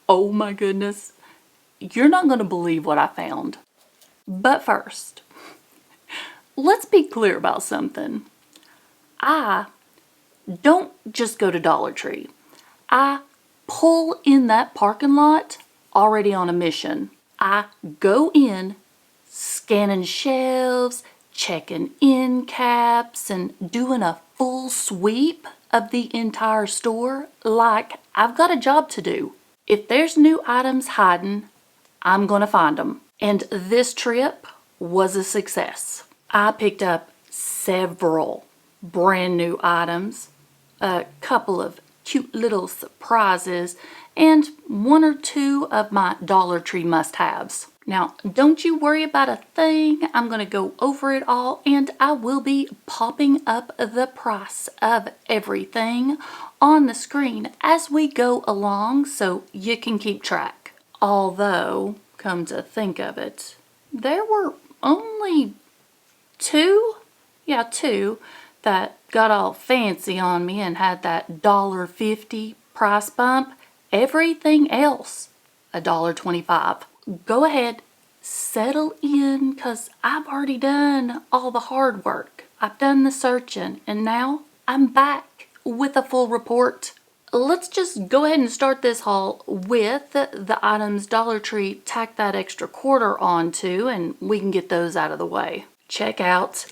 Oh my goodness. You're not going to believe what I found. But first, let's be clear about something. I don't just go to Dollar Tree. I pull in that parking lot already on a mission. I go in, scanning shelves, checking end caps, and doing a full sweep of the entire store like I've got a job to do. If there's new items hiding, I'm gonna find them. And this trip was a success. I picked up several brand new items, a couple of cute little surprises, and one or two of my Dollar Tree must-haves. Now, don't you worry about a thing. I'm going to go over it all, and I will be popping up the price of everything on the screen as we go along so you can keep track. Although, come to think of it, there were only two that got all fancy on me and had that $1.50 price bump. Everything else, $1.25. Go ahead, settle in, cause I've already done all the hard work. I've done the searching, and now I'm back with a full report. Let's just go ahead and start this haul with the items Dollar Tree tacked that extra quarter onto, and we can get those out of the way. Check out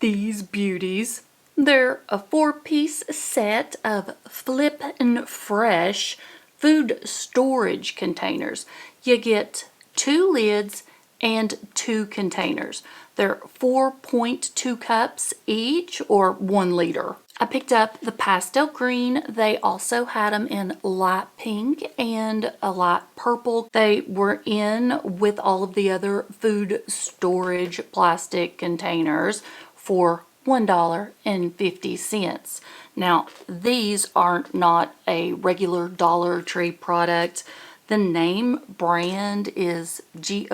these beauties. They're a 4-piece set of Flip and Fresh food storage containers. You get 2 lids and 2 containers. They're 4.2 cups each, or 1 liter. I picked up the pastel green. They also had them in light pink and a light purple. They were in with all of the other food storage plastic containers for $1.50. Now, these are not a regular Dollar Tree product. The name brand is Gossi.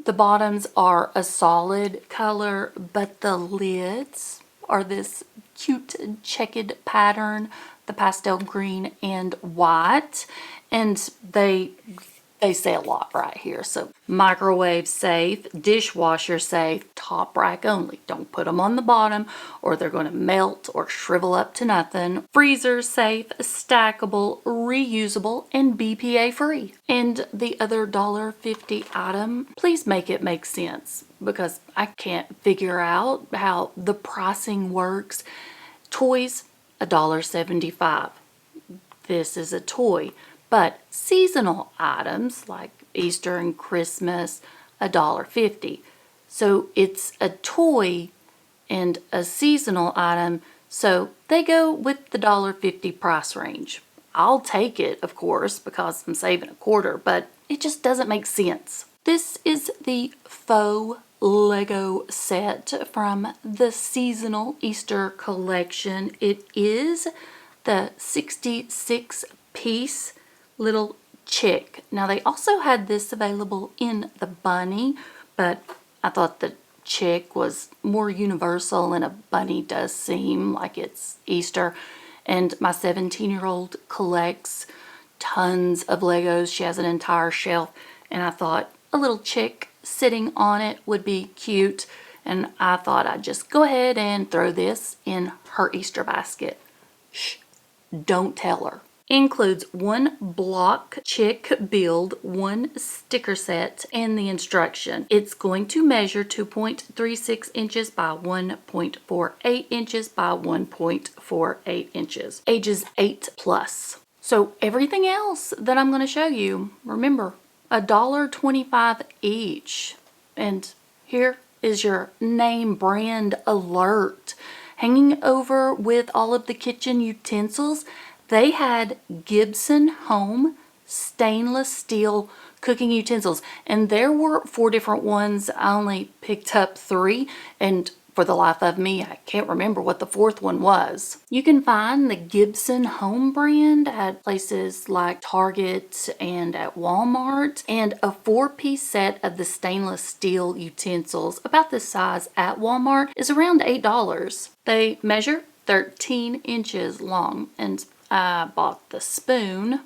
The bottoms are a solid color, but the lids are this cute checkered pattern, the pastel green and white, and they say a lot right here. So microwave safe, dishwasher safe, top rack only. Don't put them on the bottom or they're going to melt or shrivel up to nothing. Freezer safe, stackable, reusable, and BPA free. And the other $1.50 item, please make it make sense, because I can't figure out how the pricing works. Toys, $1.75. This is a toy. But seasonal items like Easter and Christmas, $1.50. So it's a toy and a seasonal item, so they go with the $1.50 price range. I'll take it, of course, because I'm saving a quarter, but it just doesn't make sense. This is the faux Lego set from the seasonal Easter collection. It is the 66-piece little chick. Now, they also had this available in the bunny, but I thought the chick was more universal, and a bunny does seem like it's Easter. And my 17-year-old collects tons of Legos. She has an entire shelf, and I thought a little chick sitting on it would be cute, and I thought I'd just go ahead and throw this in her Easter basket. Shh, don't tell her. Includes 1 block chick build, 1 sticker set, and the instruction. It's going to measure 2.36 inches by 1.48 inches by 1.48 inches. Ages 8 plus. So everything else that I'm going to show you, remember, $1.25 each. And here is your name brand alert. Hanging over with all of the kitchen utensils, they had Gibson Home stainless steel cooking utensils, and there were 4 different ones. I only picked up 3, and for the life of me, I can't remember what the 4th one was. You can find the Gibson Home brand at places like Target and at Walmart, and a 4-piece set of the stainless steel utensils about this size at Walmart is around $8. They measure 13 inches long, and I bought the spoon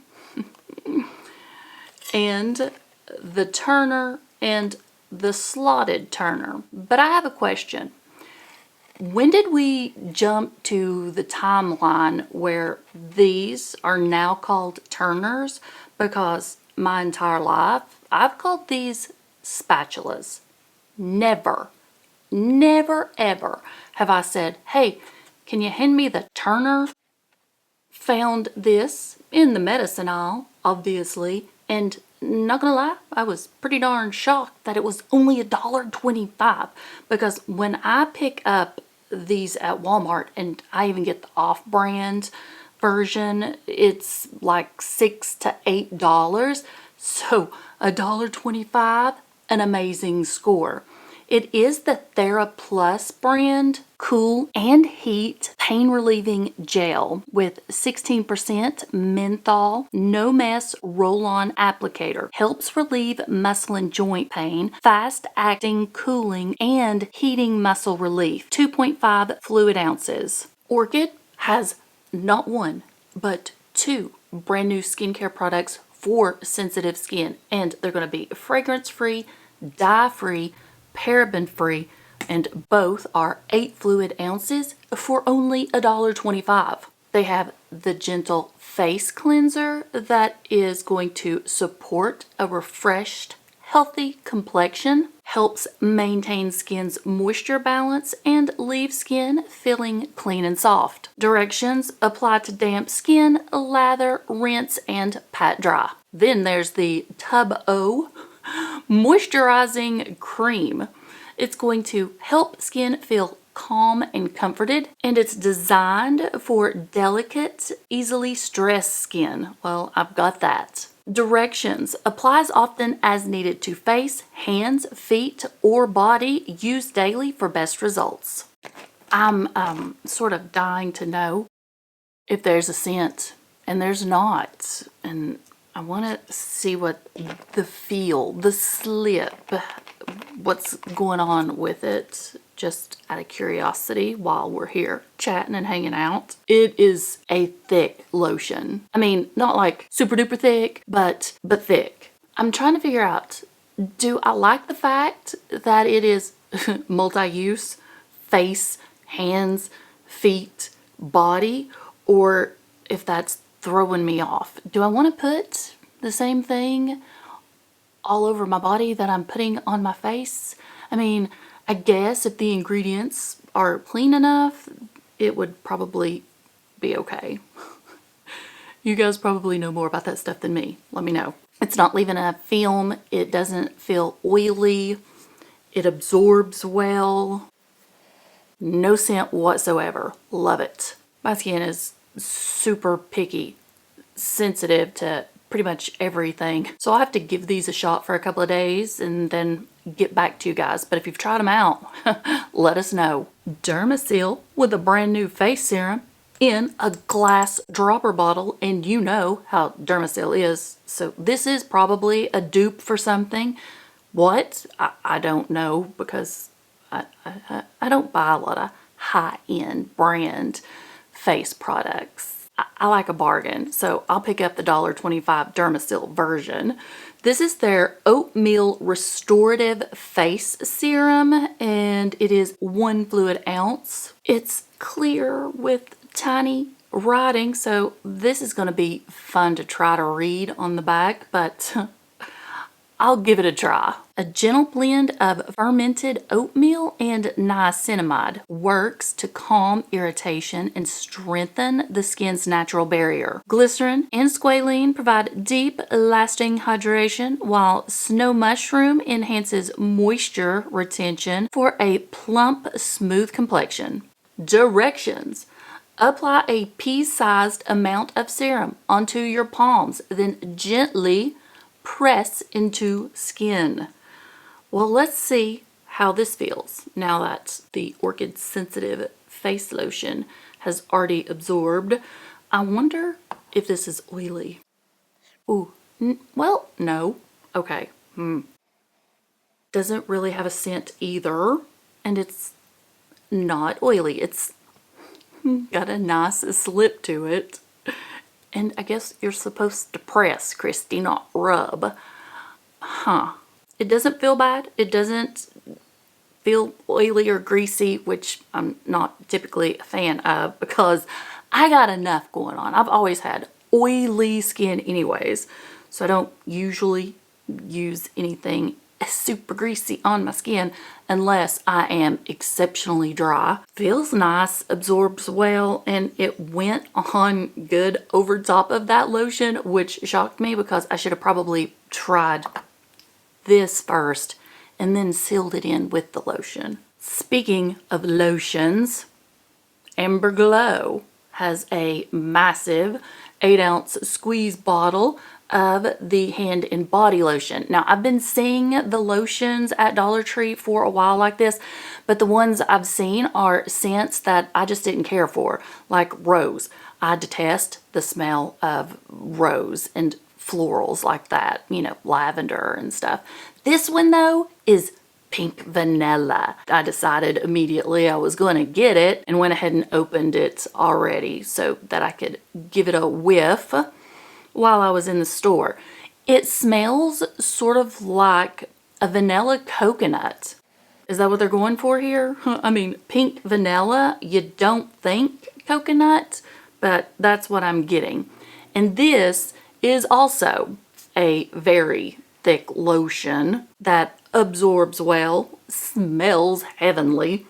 and the turner and the slotted turner. But I have a question. When did we jump to the timeline where these are now called turners? Because my entire life, I've called these spatulas. Never, never, ever have I said, hey, can you hand me the turner? Found this in the medicine aisle, obviously, and not gonna lie, I was pretty darn shocked that it was only $1.25, because when I pick up these at Walmart, and I even get the off-brand version, it's like $6 to $8. So $1.25, an amazing score. It is the TheraPlus brand Cool and Heat Pain Relieving Gel with 16% menthol, no mess roll-on applicator. Helps relieve muscle and joint pain, fast acting, cooling, and heating muscle relief. 2.5 fluid ounces. Orchid has not one, but 2 brand new skincare products for sensitive skin, and they're going to be fragrance-free, dye-free, paraben-free, and both are 8 fluid ounces for only $1.25. They have the gentle face cleanser that is going to support a refreshed, healthy complexion, helps maintain skin's moisture balance, and leaves skin feeling clean and soft. Directions: apply to damp skin, lather, rinse, and pat dry. Then there's the Tub O moisturizing cream. It's going to help skin feel calm and comforted, and it's designed for delicate, easily stressed skin. Well, I've got that. Directions: applies often as needed to face, hands, feet, or body. Use daily for best results. I'm sort of dying to know if there's a scent, and there's not. And I want to see what the feel, the slip, what's going on with it, just out of curiosity while we're here chatting and hanging out. It is a thick lotion. I mean, not like super duper thick, but thick. I'm trying to figure out, do I like the fact that it is multi-use, face, hands, feet, body, or if that's throwing me off? Do I want to put the same thing all over my body that I'm putting on my face? I mean, I guess if the ingredients are clean enough, it would probably be okay. You guys probably know more about that stuff than me. Let me know. It's not leaving a film. It doesn't feel oily. It absorbs well. No scent whatsoever. Love it. My skin is super picky, sensitive to pretty much everything. So I'll have to give these a shot for a couple of days and then get back to you guys. But if you've tried them out, let us know. Dermasil with a brand new face serum in a glass dropper bottle, and you know how Dermasil is. So this is probably a dupe for something. What? I don't know, because I don't buy a lot of high-end brand face products. I like a bargain, so I'll pick up the $1.25 Dermasil version. This is their Oatmeal Restorative Face Serum, and it is 1 fluid ounce. It's clear with tiny writing, so this is going to be fun to try to read on the back, but I'll give it a try. A gentle blend of fermented oatmeal and niacinamide works to calm irritation and strengthen the skin's natural barrier. Glycerin and squalene provide deep, lasting hydration, while snow mushroom enhances moisture retention for a plump, smooth complexion. Directions: apply a pea-sized amount of serum onto your palms, then gently press into skin. Well, let's see how this feels now that the Orchid Sensitive Face Lotion has already absorbed. I wonder if this is oily. Ooh, well, no. Okay. Doesn't really have a scent either, and it's not oily. It's got a nice slip to it. And I guess you're supposed to press, Christy, not rub. Huh. It doesn't feel bad. It doesn't feel oily or greasy, which I'm not typically a fan of because I got enough going on. I've always had oily skin anyways, so I don't usually use anything super greasy on my skin unless I am exceptionally dry. Feels nice, absorbs well, and it went on good over top of that lotion, which shocked me because I should have probably tried this first and then sealed it in with the lotion. Speaking of lotions, Amber Glow has a massive 8-ounce squeeze bottle of the hand and body lotion. Now, I've been seeing the lotions at Dollar Tree for a while like this, but the ones I've seen are scents that I just didn't care for, like rose. I detest the smell of rose and florals like that, you know, lavender and stuff. This one, though, is pink vanilla. I decided immediately I was going to get it and went ahead and opened it already so that I could give it a whiff while I was in the store. It smells sort of like a vanilla coconut. Is that what they're going for here? I mean, pink vanilla, you don't think coconut, but that's what I'm getting. And this is also a very thick lotion that absorbs well, smells heavenly.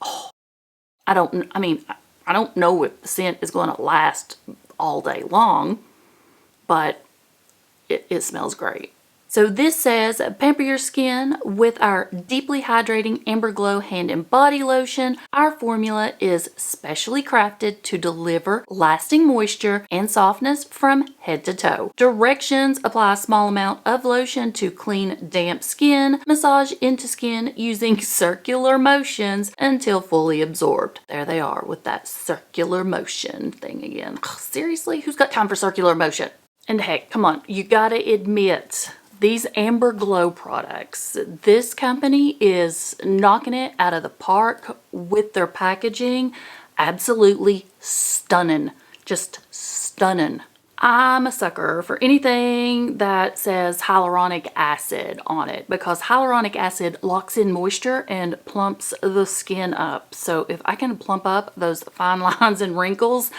Oh, I don't know if the scent is going to last all day long, but it smells great. So this says, pamper your skin with our deeply hydrating Amber Glow hand and body lotion. Our formula is specially crafted to deliver lasting moisture and softness from head to toe. Directions: apply a small amount of lotion to clean damp skin. Massage into skin using circular motions until fully absorbed. There they are with that circular motion thing again. Ugh, seriously? Who's got time for circular motion? And heck, come on, you gotta admit, these Amber Glow products, this company is knocking it out of the park with their packaging. Absolutely stunning. Just stunning. I'm a sucker for anything that says hyaluronic acid on it because hyaluronic acid locks in moisture and plumps the skin up. So if I can plump up those fine lines and wrinkles,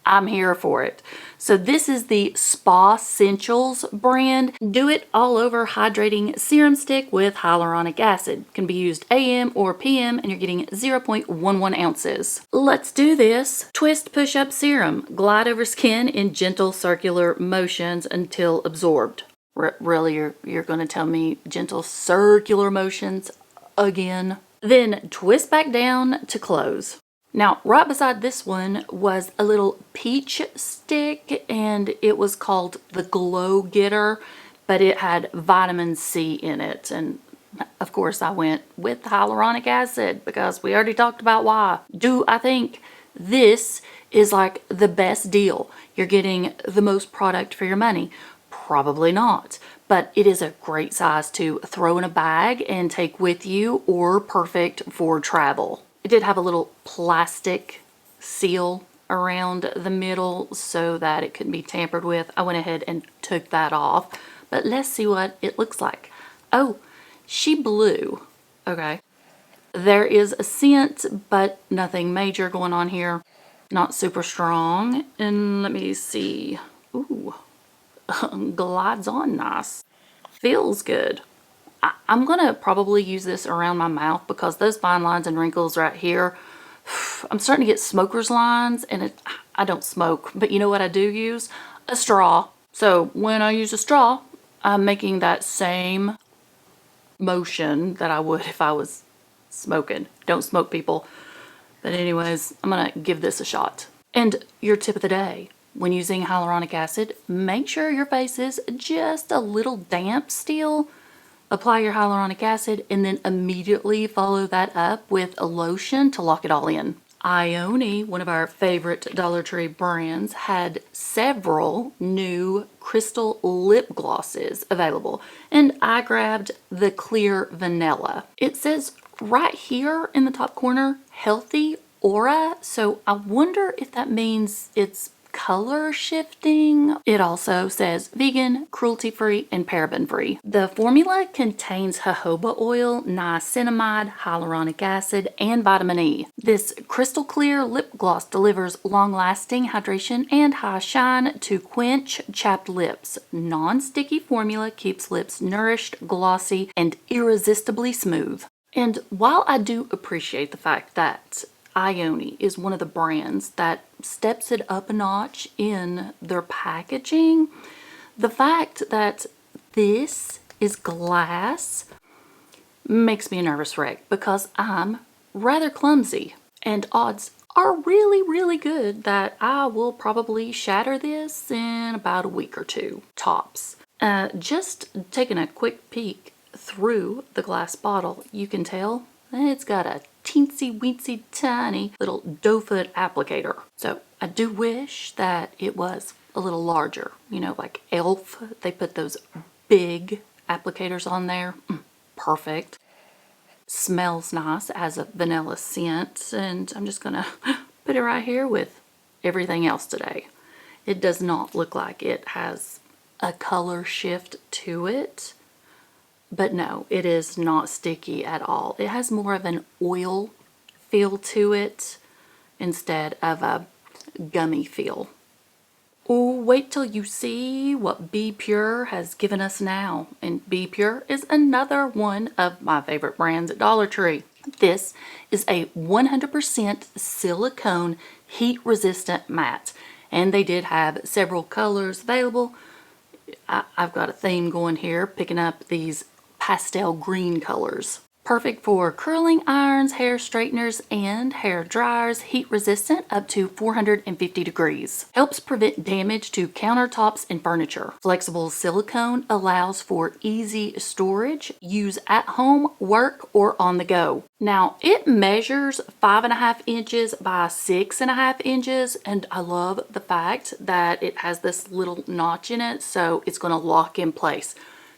I'm here for it. So this is the Spa Essentials brand. Do It All Over Hydrating Serum Stick with Hyaluronic Acid. Can be used AM or PM and you're getting 0.11 ounces. Let's do this. Twist Push-Up Serum. Glide over skin in gentle circular motions until absorbed. Really, you're going to tell me gentle circular motions again? Then twist back down to close. Now, right beside this one was a little peach stick, and it was called the Glow Getter, but it had vitamin C in it. And of course, I went with hyaluronic acid because we already talked about why. Do I think this is like the best deal? You're getting the most product for your money? Probably not, but it is a great size to throw in a bag and take with you, or perfect for travel. It did have a little plastic seal around the middle so that it couldn't be tampered with. I went ahead and took that off, but let's see what it looks like. Oh, she blew. Okay. There is a scent, but nothing major going on here. Not super strong. And let me see. Ooh, glides on nice. Feels good. I'm going to probably use this around my mouth because those fine lines and wrinkles right here, I'm starting to get smoker's lines, and I don't smoke, but you know what I do use? A straw. So when I use a straw, I'm making that same motion that I would if I was smoking. Don't smoke, people. But anyways, I'm going to give this a shot. And your tip of the day: when using hyaluronic acid, make sure your face is just a little damp still. Apply your hyaluronic acid and then immediately follow that up with a lotion to lock it all in. Ione, one of our favorite Dollar Tree brands, had several new crystal lip glosses available, and I grabbed the clear vanilla. It says right here in the top corner, healthy aura, so I wonder if that means it's color shifting. It also says vegan, cruelty-free, and paraben-free. The formula contains jojoba oil, niacinamide, hyaluronic acid, and vitamin E. This crystal clear lip gloss delivers long-lasting hydration and high shine to quench chapped lips. Non-sticky formula keeps lips nourished, glossy, and irresistibly smooth. And while I do appreciate the fact that Ioni is one of the brands that steps it up a notch in their packaging, the fact that this is glass makes me a nervous wreck because I'm rather clumsy, and odds are really good that I will probably shatter this in about a week or two tops. Just taking a quick peek through the glass bottle, you can tell it's got a teensy weensy tiny little doe foot applicator. So I do wish that it was a little larger. You know, like Elf, they put those big applicators on there. Perfect. Smells nice, has a vanilla scent, and I'm just gonna put it right here with everything else today. It does not look like it has a color shift to it. But no, it is not sticky at all. It has more of an oil feel to it instead of a gummy feel. Oh, wait till you see what Be Pure has given us now. And Be Pure is another one of my favorite brands at Dollar Tree. This is a 100% silicone heat-resistant matte. And they did have several colors available. I've got a theme going here, picking up these pastel green colors. Perfect for curling irons, hair straighteners, and hair dryers. Heat resistant up to 450 degrees. Helps prevent damage to countertops and furniture. Flexible silicone allows for easy storage. Use at home, work, or on the go. Now it measures 5.5 inches by 6.5 inches, and I love the fact that it has this little notch in it, so it's going to lock in place.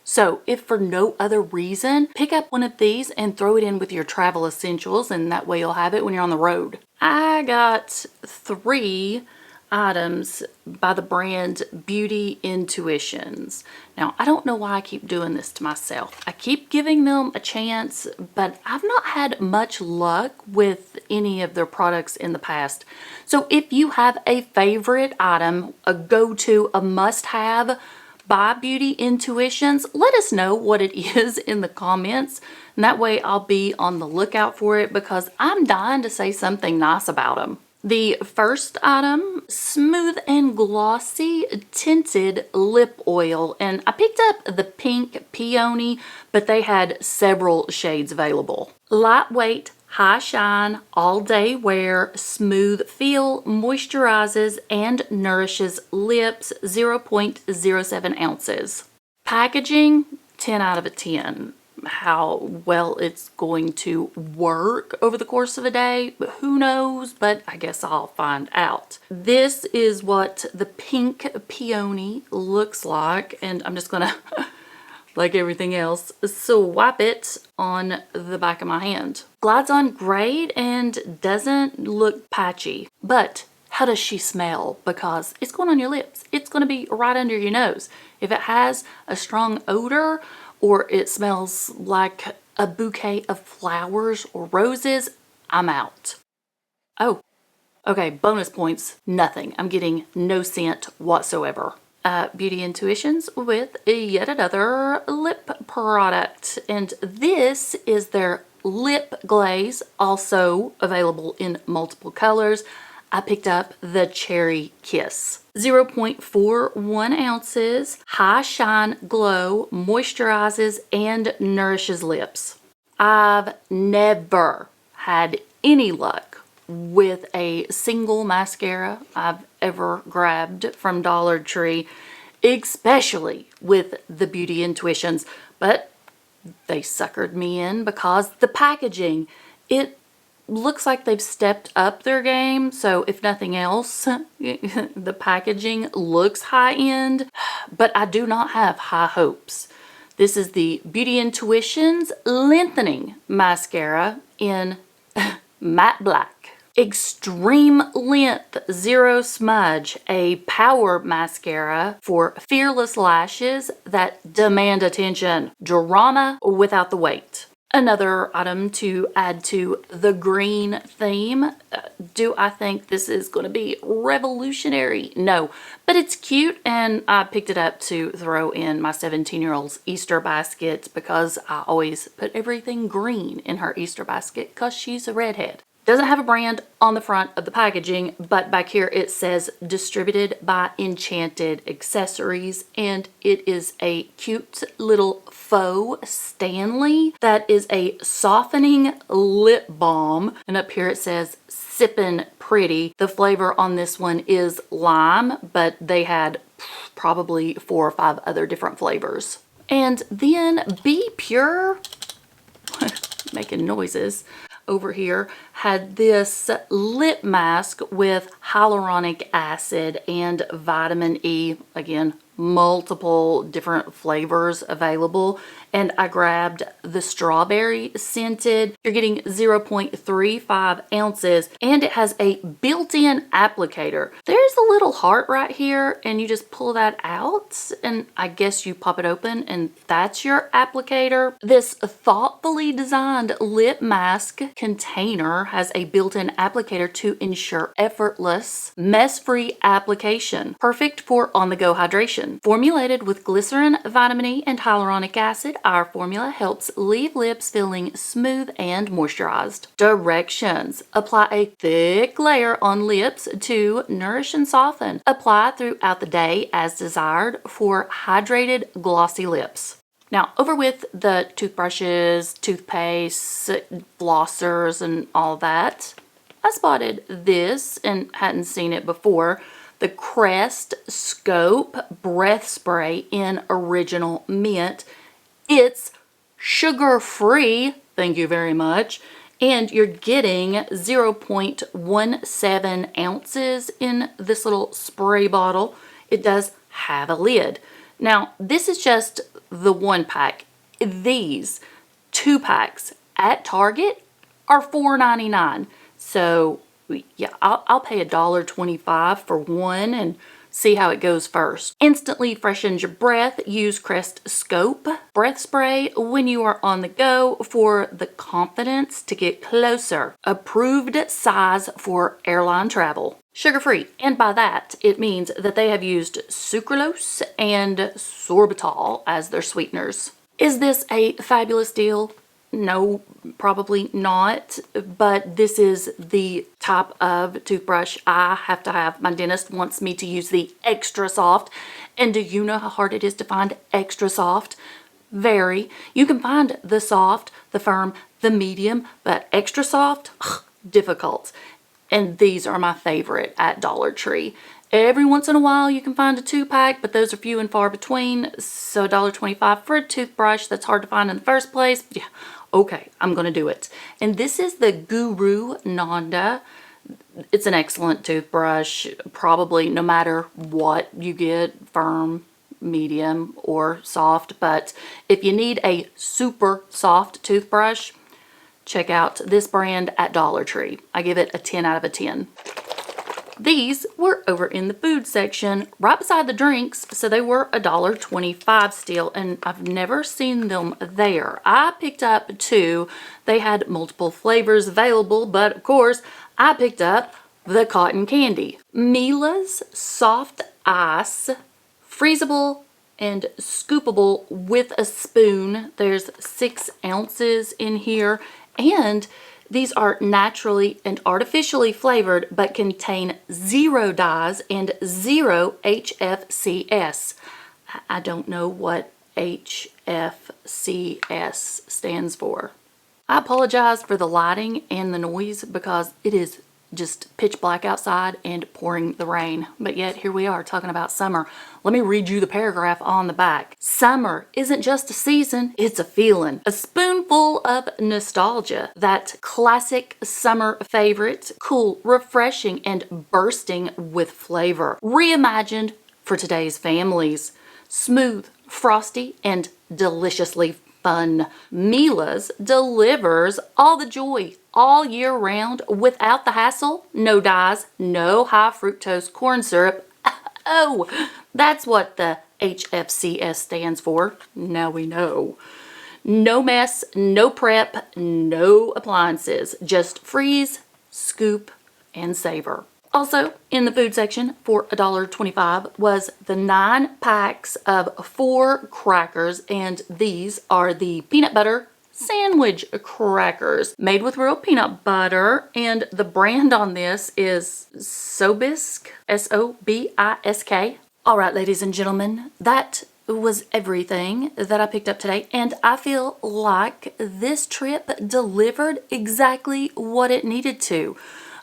So if for no other reason, pick up one of these and throw it in with your travel essentials, and that way you'll have it when you're on the road. I got 3 items by the brand Beauty Intuitions. Now, I don't know why I keep doing this to myself. I keep giving them a chance, but I've not had much luck with any of their products in the past. So if you have a favorite item, a go-to, a must-have, by Beauty Intuitions, let us know what it is in the comments, and that way I'll be on the lookout for it because I'm dying to say something nice about them. The first item, smooth and glossy tinted lip oil, and I picked up the pink peony, but they had several shades available. Lightweight, high shine, all day wear, smooth feel, moisturizes and nourishes lips, 0.07 ounces. Packaging, 10 out of 10. How well it's going to work over the course of a day, who knows, but I guess I'll find out. This is what the pink peony looks like, and I'm just gonna like everything else, swipe it on the back of my hand. Glides on great and doesn't look patchy. But how does she smell? Because it's going on your lips. It's going to be right under your nose. If it has a strong odor or it smells like a bouquet of flowers or roses, I'm out. Oh, okay, bonus points, nothing. I'm getting no scent whatsoever. Beauty Intuitions with yet another lip product, and this is their lip glaze, also available in multiple colors. I picked up the Cherry Kiss. 0.41 ounces, high shine glow, moisturizes and nourishes lips. I've never had any luck with a single mascara I've ever grabbed from Dollar Tree, especially with the Beauty Intuitions, but they suckered me in because the packaging, it looks like they've stepped up their game. So if nothing else, the packaging looks high-end, but I do not have high hopes. This is the Beauty Intuitions Lengthening Mascara in matte black. Extreme Length Zero Smudge, a power mascara for fearless lashes that demand attention. Drama without the weight. Another item to add to the green theme. Do I think this is going to be revolutionary? No, but it's cute, and I picked it up to throw in my 17-year-old's Easter basket because I always put everything green in her Easter basket because she's a redhead. Doesn't have a brand on the front of the packaging, but back here it says distributed by Enchanted Accessories, and it is a cute little faux Stanley that is a softening lip balm, and up here it says sippin' pretty. The flavor on this one is lime, but they had probably 4 or 5 other different flavors. And then Be Pure, making noises over here, had this lip mask with hyaluronic acid and vitamin E. Again, multiple different flavors available, and I grabbed the strawberry scented. You're getting 0.35 ounces, and it has a built-in applicator. There's a little heart right here, and you just pull that out, and I guess you pop it open, and that's your applicator. This thoughtfully designed lip mask container has a built-in applicator to ensure effortless, mess-free application. Perfect for on-the-go hydration. Formulated with glycerin, vitamin E, and hyaluronic acid, our formula helps leave lips feeling smooth and moisturized. Directions. Apply a thick layer on lips to nourish and soften. Apply throughout the day as desired for hydrated, glossy lips. Now, over with the toothbrushes, toothpaste, flossers, and all that, I spotted this and hadn't seen it before. The Crest Scope Breath Spray in Original Mint. It's sugar-free, thank you very much, and you're getting 0.17 ounces in this little spray bottle. It does have a lid. Now, this is just the 1 pack. These 2 packs at Target are $4.99. So yeah, I'll pay $1.25 for one and see how it goes first. Instantly freshens your breath. Use Crest Scope Breath Spray when you are on the go for the confidence to get closer. Approved size for airline travel. Sugar-free, and by that it means that they have used sucralose and sorbitol as their sweeteners. Is this a fabulous deal? No, probably not, but this is the type of toothbrush I have to have. My dentist wants me to use the extra soft, and do you know how hard it is to find extra soft? Very. You can find the soft, the firm, the medium, but extra soft, difficult. And these are my favorite at Dollar Tree. Every once in a while you can find a 2-pack, but those are few and far between, so $1.25 for a toothbrush that's hard to find in the first place. Yeah, okay, I'm gonna do it. And this is the Guru Nanda. It's an excellent toothbrush, probably no matter what you get, firm, medium, or soft. But if you need a super soft toothbrush, check out this brand at Dollar Tree. I give it a 10 out of a 10. These were over in the food section right beside the drinks, so they were $1.25 still, and I've never seen them there. I picked up 2. They had multiple flavors available, but of course I picked up the cotton candy. Mila's Soft Ice, freezable and scoopable with a spoon. There's 6 ounces in here, and these are naturally and artificially flavored but contain 0 dyes and 0 HFCS. I don't know what HFCS stands for. I apologize for the lighting and the noise because it is just pitch black outside and pouring the rain, but yet here we are talking about summer. Let me read you the paragraph on the back. Summer isn't just a season, it's a feeling. A spoonful of nostalgia. That classic summer favorite, cool, refreshing, and bursting with flavor. Reimagined for today's families. Smooth, frosty, and deliciously fun. Mila's delivers all the joy all year round without the hassle, no dyes, no high fructose corn syrup. Oh, that's what the HFCS stands for. Now we know. No mess, no prep, no appliances. Just freeze, scoop, and savor. Also, in the food section for $1.25 was the 9 packs of 4 crackers, and these are the peanut butter sandwich crackers made with real peanut butter, and the brand on this is Sobisk, S-O-B-I-S-K. All right, ladies and gentlemen, that was everything that I picked up today, and I feel like this trip delivered exactly what it needed to.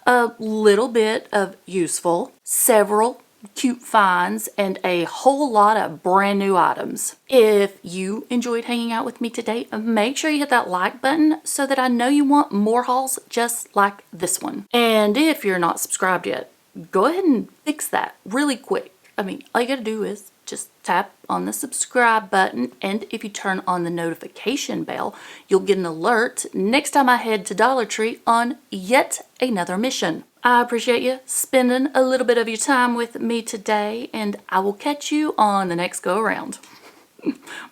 A little bit of useful, several cute finds, and a whole lot of brand new items. If you enjoyed hanging out with me today, make sure you hit that like button so that I know you want more hauls just like this one. And if you're not subscribed yet, go ahead and fix that really quick. I mean, all you gotta do is just tap on the subscribe button, and if you turn on the notification bell, you'll get an alert next time I head to Dollar Tree on yet another mission. I appreciate you spending a little bit of your time with me today, and I will catch you on the next go around.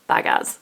Bye, guys.